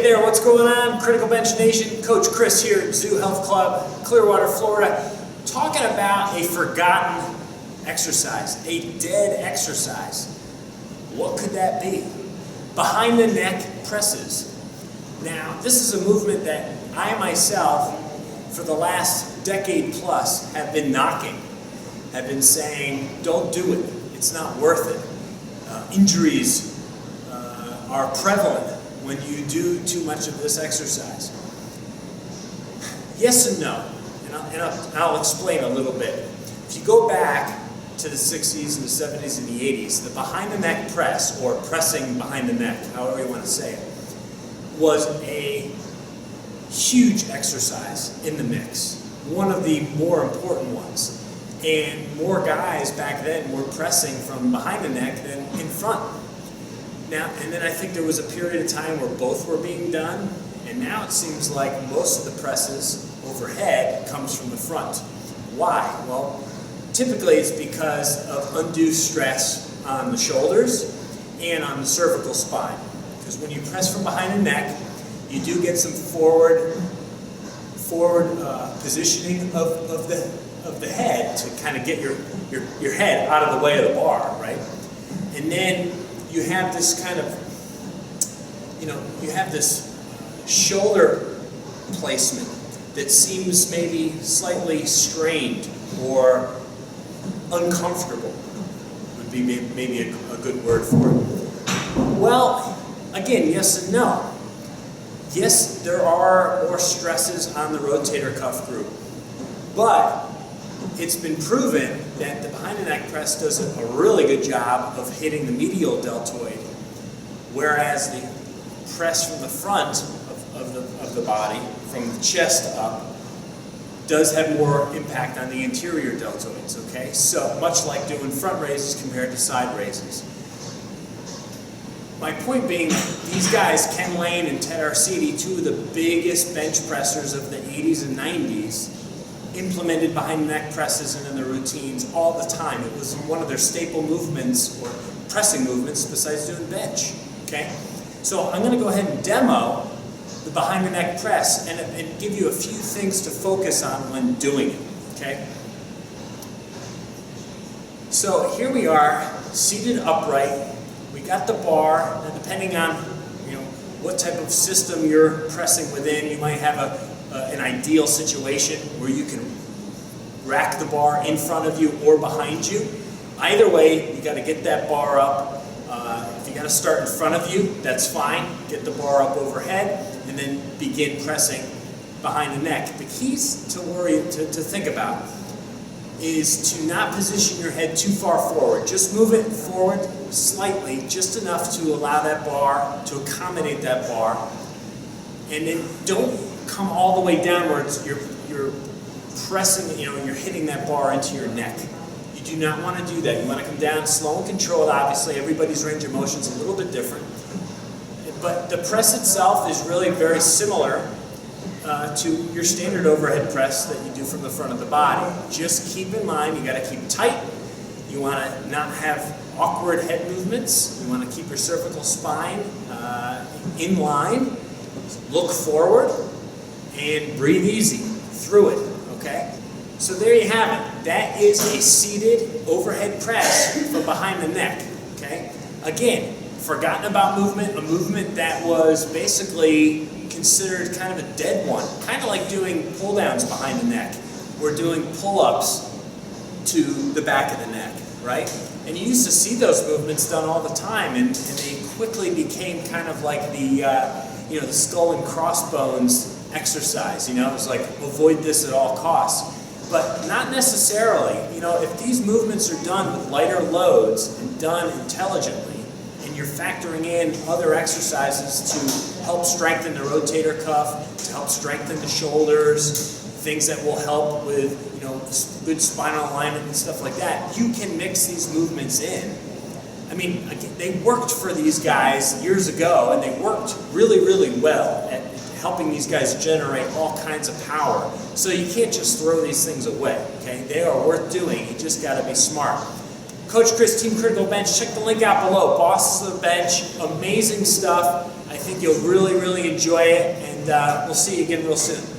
Hey there, what's going on? Critical Bench Nation, Coach Chris here at Zoo Health Club, Clearwater, Florida, talking about a forgotten exercise, a dead exercise. What could that be? Behind the neck presses. Now, this is a movement that I myself, for the last decade plus, have been knocking, have been saying, don't do it, it's not worth it. Injuries are prevalent when you do too much of this exercise. Yes and no, and I'll explain a little bit. If you go back to the 60s and the 70s and the 80s, the behind the neck press, or pressing behind the neck, however you want to say it, was a huge exercise in the mix, one of the more important ones. And more guys back then were pressing from behind the neck than in front. Now, and then I think there was a period of time where both were being done, and now it seems like most of the presses overhead comes from the front. Why? Well, typically it's because of undue stress on the shoulders and on the cervical spine. Because when you press from behind the neck, you do get some forward positioning of the head to kind of get your head out of the way of the bar, right? And then you have this kind of, you have this shoulder placement that seems maybe slightly strained or uncomfortable, would be maybe a good word for it. Well, again, yes and no. Yes, there are more stresses on the rotator cuff group, but it's been proven that the behind the neck press does a really good job of hitting the medial deltoid, whereas the press from the front of the body, from the chest up, does have more impact on the interior deltoids, okay? So much like doing front raises compared to side raises. My point being, these guys, Ken Lane and Ted Arcidi, two of the biggest bench pressers of the 80s and 90s, implemented behind the neck presses and in their routines all the time. It was one of their staple movements, or pressing movements, besides doing bench, okay? So I'm gonna go ahead and demo the behind the neck press and give you a few things to focus on when doing it, okay? So here we are, seated upright. We got the bar, and depending on what type of system you're pressing within, you might have an ideal situation where you can rack the bar in front of you or behind you. Either way, you got to get that bar up. If you got to start in front of you, that's fine. Get the bar up overhead and then begin pressing behind the neck. The keys to think about is to not position your head too far forward. Just move it forward slightly, just enough to allow that bar, to accommodate that bar. And then don't come all the way downwards. You're pressing, you're hitting that bar into your neck. You do not want to do that. You want to come down slow and controlled. Obviously, everybody's range of motion is a little bit different. But the press itself is really very similar to your standard overhead press that you do from the front of the body. Just keep in mind, you got to keep tight. You want to not have awkward head movements. You want to keep your cervical spine in line. Look forward and breathe easy through it, okay? So there you have it. That is a seated overhead press from behind the neck, okay? Again, forgotten about movement, a movement that was basically considered kind of a dead one, kind of like doing pull downs behind the neck. We're doing pull-ups to the back of the neck, right? And you used to see those movements done all the time, and they quickly became kind of like the the skull and crossbones exercise. It was like, avoid this at all costs. But not necessarily. If these movements are done with lighter loads and done intelligently, and you're factoring in other exercises to help strengthen the rotator cuff, to help strengthen the shoulders, things that will help with good spinal alignment and stuff like that, you can mix these movements in. I mean, they worked for these guys years ago, and they worked really, really well at helping these guys generate all kinds of power. So you can't just throw these things away, okay? They are worth doing. You just got to be smart. Coach Chris, Team Critical Bench, check the link out below. Bosses of the Bench, amazing stuff. I think you'll really, really enjoy it, and we'll see you again real soon.